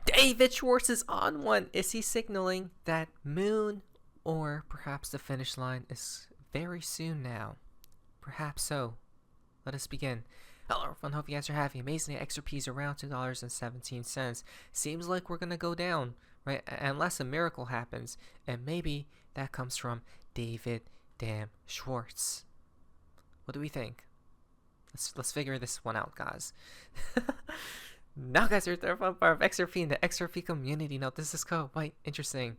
David Schwartz is on one. Is he signaling that moon or perhaps the finish line is very soon now? Perhaps so. Let us begin. Hello everyone, hope you guys are having amazing. XRP is around $2.17. Seems like we're gonna go down, right? Unless a miracle happens, and maybe that comes from David damn Schwartz. What do we think? Let's figure this one out, guys. Now, guys, we're the fun part of XRP in the XRP community. Now, this is quite interesting.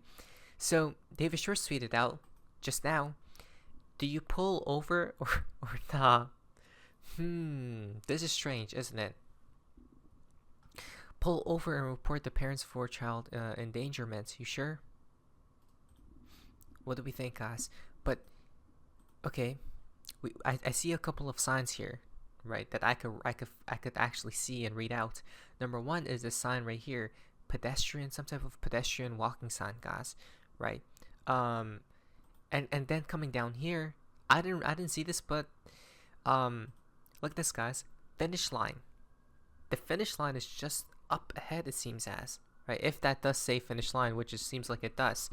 So, David Schwartz tweeted out just now, do you pull over or nah? This is strange, isn't it? Pull over and report the parents for child endangerment. You sure? What do we think, guys? But, okay, I see a couple of signs here, right, that I could actually see and read out. Number one is this sign right here, pedestrian, some type of pedestrian walking sign, guys, right? And then coming down here, I didn't see this, but look at this, guys, finish line. The finish line is just up ahead, it seems as, right? If that does say finish line, which it seems like it does.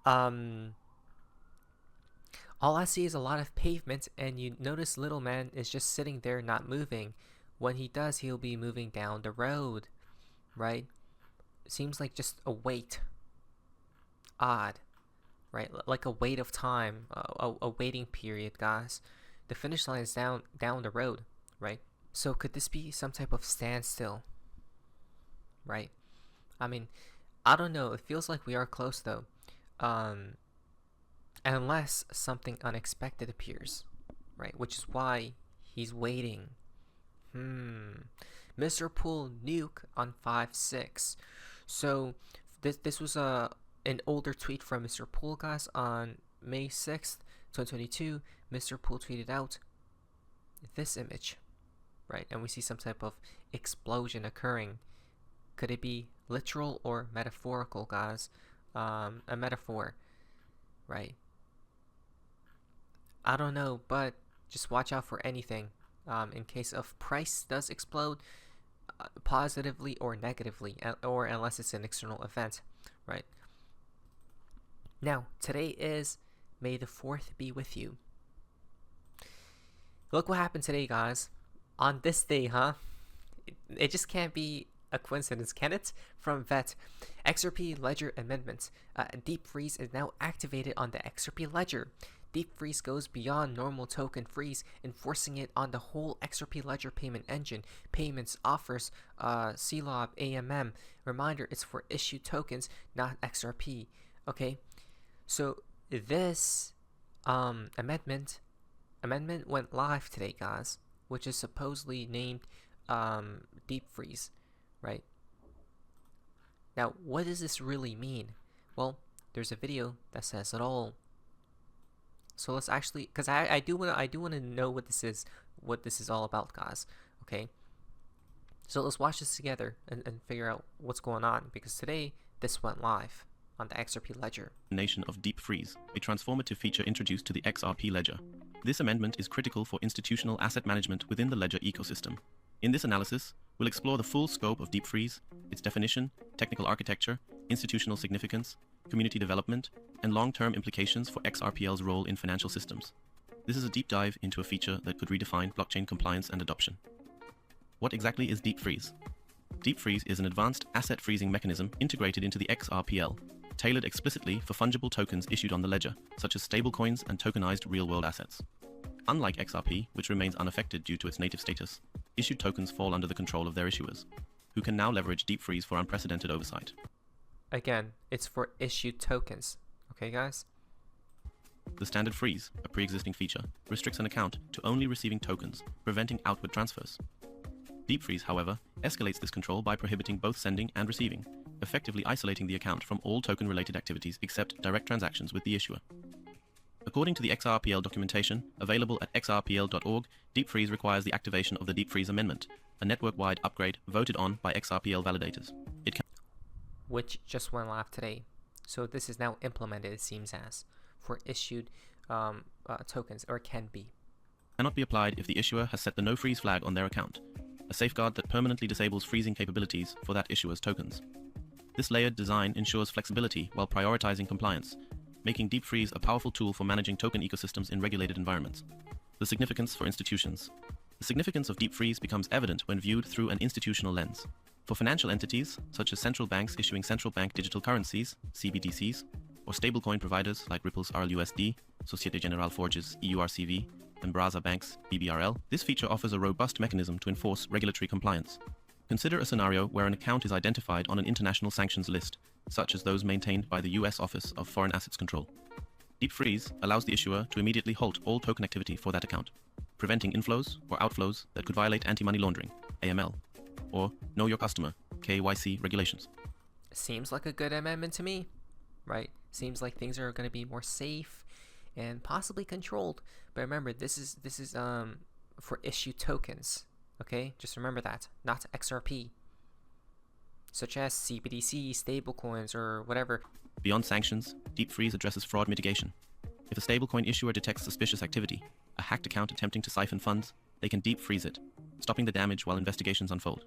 All I see is a lot of pavement, and you notice little man is just sitting there not moving. When he does, he'll be moving down the road, right? Seems like just a wait. Odd, right? Like a wait of time, a waiting period, guys. The finish line is down the road, right? So could this be some type of standstill, right? I mean, I don't know. It feels like we are close though. Unless something unexpected appears, right? Which is why he's waiting. Mr. Pool nuke on 5/6. So this was an older tweet from Mr. Pool, guys, on May 6th, 2022. Mr. Pool tweeted out this image, right? And we see some type of explosion occurring. Could it be literal or metaphorical, guys? A metaphor, right? I don't know, but just watch out for anything in case of price does explode positively or negatively, or unless it's an external event, right? Now, today is May the 4th be with you. Look what happened today, guys. On this day, huh? It just can't be a coincidence, can it? From VET, XRP Ledger Amendment. Deep freeze is now activated on the XRP Ledger. Deep freeze goes beyond normal token freeze, enforcing it on the whole XRP Ledger payment engine. Payments offers CLOB AMM. Reminder, it's for issued tokens, not XRP. Okay, so this amendment went live today, guys, which is supposedly named Deep freeze, right? Now, what does this really mean? Well, there's a video that says it all. So let's actually, because I do want to know what this is all about, guys. Okay, so let's watch this together and figure out what's going on, because today this went live on the XRP Ledger. Nation of Deep Freeze, a transformative feature introduced to the XRP Ledger. This amendment is critical for institutional asset management within the Ledger ecosystem. In this analysis, we'll explore the full scope of Deep Freeze, its definition, technical architecture, institutional significance, community development, and long-term implications for XRPL's role in financial systems. This is a deep dive into a feature that could redefine blockchain compliance and adoption. What exactly is Deep Freeze? Deep Freeze is an advanced asset freezing mechanism integrated into the XRPL, tailored explicitly for fungible tokens issued on the ledger, such as stablecoins and tokenized real-world assets. Unlike XRP, which remains unaffected due to its native status, issued tokens fall under the control of their issuers, who can now leverage Deep Freeze for unprecedented oversight. Again, it's for issued tokens. Okay, guys? The standard freeze, a pre-existing feature, restricts an account to only receiving tokens, preventing outward transfers. Deep Freeze, however, escalates this control by prohibiting both sending and receiving, effectively isolating the account from all token-related activities except direct transactions with the issuer. According to the XRPL documentation, available at xrpl.org, Deep Freeze requires the activation of the Deep Freeze Amendment, a network-wide upgrade voted on by XRPL validators. It can Which just went live today. So this is now implemented, it seems as, for issued tokens, or can be. Cannot be applied if the issuer has set the no-freeze flag on their account, a safeguard that permanently disables freezing capabilities for that issuer's tokens. This layered design ensures flexibility while prioritizing compliance, making Deep Freeze a powerful tool for managing token ecosystems in regulated environments. The significance for institutions. The significance of Deep Freeze becomes evident when viewed through an institutional lens. For financial entities, such as central banks issuing central bank digital currencies, CBDCs, or stablecoin providers like Ripple's RLUSD, Societe Generale Forge's EURCV, and Braza Bank's BBRL, this feature offers a robust mechanism to enforce regulatory compliance. Consider a scenario where an account is identified on an international sanctions list, such as those maintained by the US Office of Foreign Assets Control. Deep Freeze allows the issuer to immediately halt all token activity for that account, preventing inflows or outflows that could violate anti-money laundering, AML, or Know Your Customer, KYC regulations. Seems like a good amendment to me, right? Seems like things are going to be more safe and possibly controlled. But remember, this is for issued tokens, okay? Just remember that, not XRP, such as CBDC, stablecoins, or whatever. Beyond sanctions, Deep Freeze addresses fraud mitigation. If a stablecoin issuer detects suspicious activity, a hacked account attempting to siphon funds, they can Deep Freeze it, stopping the damage while investigations unfold.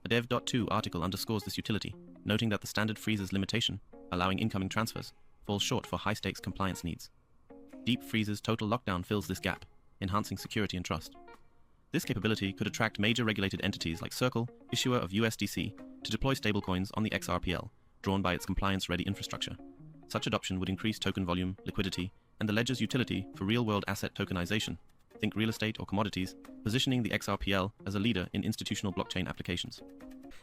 A Dev.2 article underscores this utility, noting that the standard freezes limitation, allowing incoming transfers, falls short for high-stakes compliance needs. Deep Freeze's total lockdown fills this gap, enhancing security and trust. This capability could attract major regulated entities like Circle, issuer of USDC, to deploy stablecoins on the XRPL, drawn by its compliance-ready infrastructure. Such adoption would increase token volume, liquidity, and the ledger's utility for real-world asset tokenization, think real estate or commodities, positioning the XRPL as a leader in institutional blockchain applications.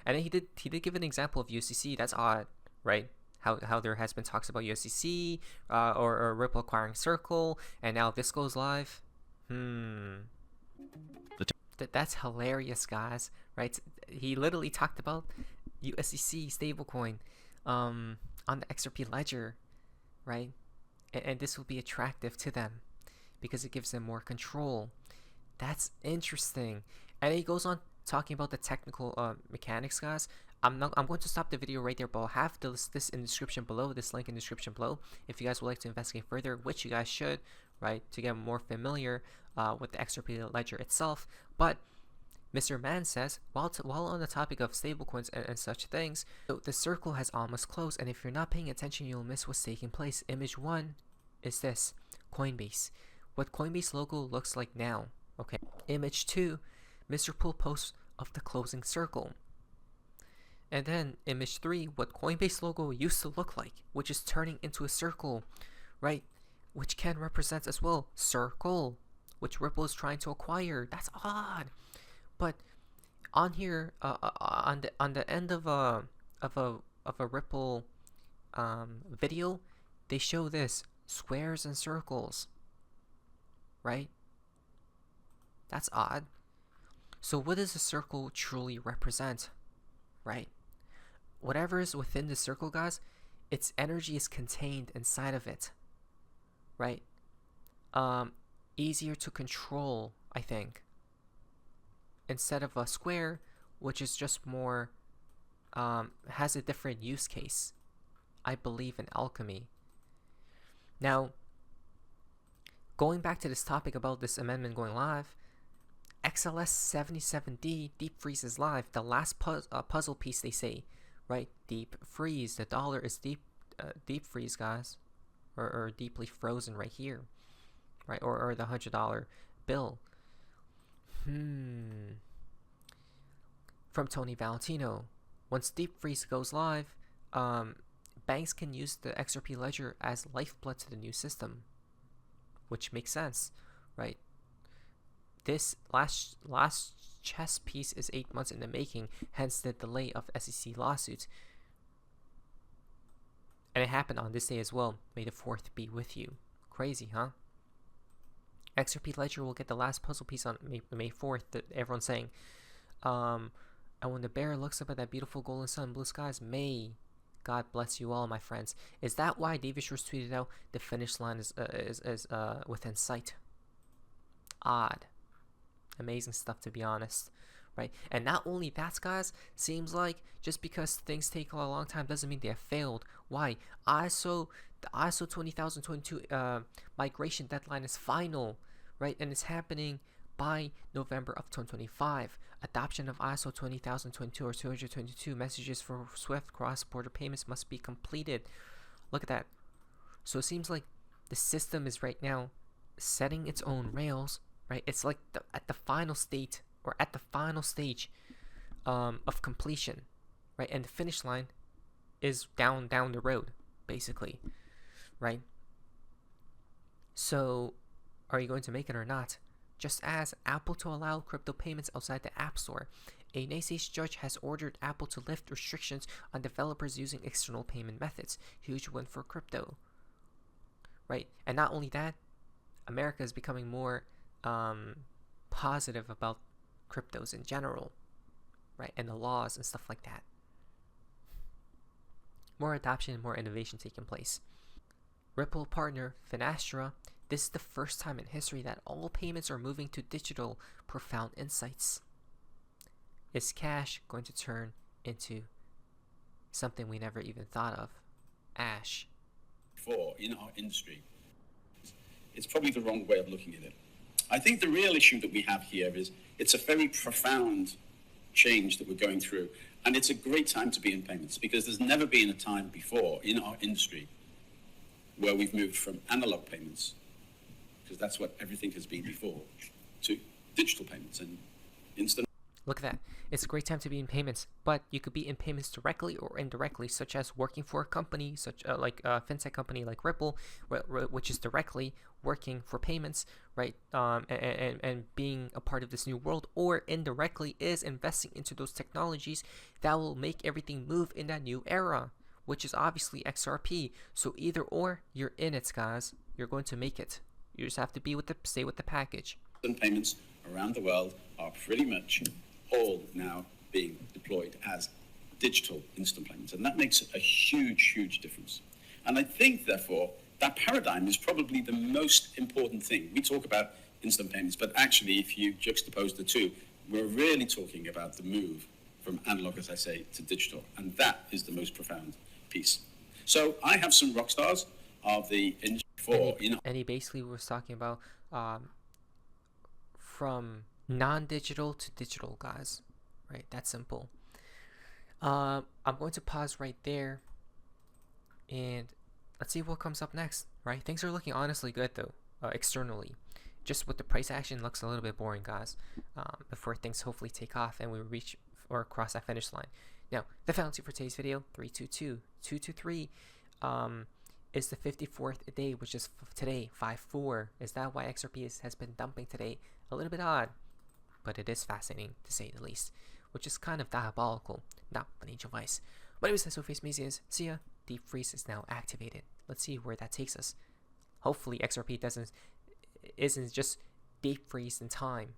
And he did give an example of USDC. That's odd, right? How there has been talks about USDC or Ripple acquiring Circle, and now this goes live. That's hilarious, guys, right? He literally talked about USDC stablecoin on the XRP ledger, right? And this will be attractive to them because it gives them more control. That's interesting. And he goes on talking about the technical mechanics, guys. I'm going to stop the video right there, but I'll have this in the description below, this link in the description below, if you guys would like to investigate further, which you guys should, right, to get more familiar with the XRP ledger itself. But Mr. Mann says, while on the topic of stablecoins and such things, so the circle has almost closed, and if you're not paying attention, you'll miss what's taking place. Image 1 is this, Coinbase. What Coinbase logo looks like now, okay? Image 2, Mr. Poole posts of the closing circle. And then image 3, what Coinbase logo used to look like, which is turning into a circle, right? Which can represent as well Circle, which Ripple is trying to acquire. That's odd. But on here, on the end of a Ripple video, they show this squares and circles, right? That's odd. So what does a circle truly represent, right? Whatever is within the circle, guys, its energy is contained inside of it, right? Easier to control, I think, instead of a square, which is just more has a different use case, I believe, in alchemy. Now, going back to this topic about this amendment going live, XLS 77D Deep Freeze is live. The last puzzle piece, they say, right? Deep freeze. The dollar is deep freeze, guys, or deeply frozen right here, right? Or the $100 bill. From Tony Valentino, once Deep Freeze goes live, banks can use the XRP ledger as lifeblood to the new system, which makes sense, right? This last chess piece is 8 months in the making, hence the delay of SEC lawsuits. And it happened on this day as well. May the 4th be with you. Crazy, huh? XRP ledger will get the last puzzle piece on May 4th, that everyone's saying. And when the bear looks up at that beautiful golden sun, blue skies, may God bless you all, my friends. Is that why David Schwartz tweeted out the finish line is within sight? Odd. Amazing stuff, to be honest, right? And not only that, guys, seems like just because things take a long time doesn't mean they have failed. Why? The ISO 20022 migration deadline is final, right? And it's happening by November of 2025. Adoption of ISO 20022 or 222 messages for Swift cross-border payments must be completed. Look at that. So it seems like the system is right now setting its own rails, right? It's like at the final state or at the final stage of completion, right? And the finish line is down the road, basically, right? So are you going to make it or not? Just as Apple to allow crypto payments outside the App Store, a Naysays judge has ordered Apple to lift restrictions on developers using external payment methods. Huge win for crypto, right? And not only that, America is becoming more positive about cryptos in general, right? And the laws and stuff like that. More adoption and more innovation taking place. Ripple partner Finastra. This is the first time in history that all payments are moving to digital. Profound insights. Is cash going to turn into something we never even thought of? Ash. For in our industry, it's probably the wrong way of looking at it. I think the real issue that we have here is it's a very profound change that we're going through, and it's a great time to be in payments because there's never been a time before in our industry where we've moved from analog payments, because that's what everything has been before, to digital payments and instant. Look at that. It's a great time to be in payments, but you could be in payments directly or indirectly, such as working for a company, such like a fintech company like Ripple, which is directly working for payments, right? And being a part of this new world, or indirectly is investing into those technologies that will make everything move in that new era, which is obviously XRP. So either or, you're in it, guys. You're going to make it. You just have to stay with the package. Payments around the world are pretty much all now being deployed as digital instant payments, and that makes a huge difference. And I think, therefore, that paradigm is probably the most important thing. We talk about instant payments, but actually, if you juxtapose the two, we're really talking about the move from analog, as I say, to digital, and that is the most profound piece. So I have some rock stars of the industry. And he basically was talking about from non-digital to digital, guys, right? That's simple. I'm going to pause right there and let's see what comes up next, right? Things are looking honestly good though, externally. Just with the price action looks a little bit boring, guys, before things hopefully take off and we reach or cross that finish line. Now, the penalty for today's video, 322-223, is the 54th day, which is today, 5-4. Is that why XRP has been dumping today? A little bit odd, but it is fascinating to say the least, which is kind of diabolical, not financial advice. But anyways, that's what Face Mazians. See ya. Deep freeze is now activated. Let's see where that takes us. Hopefully XRP isn't just deep freeze in time.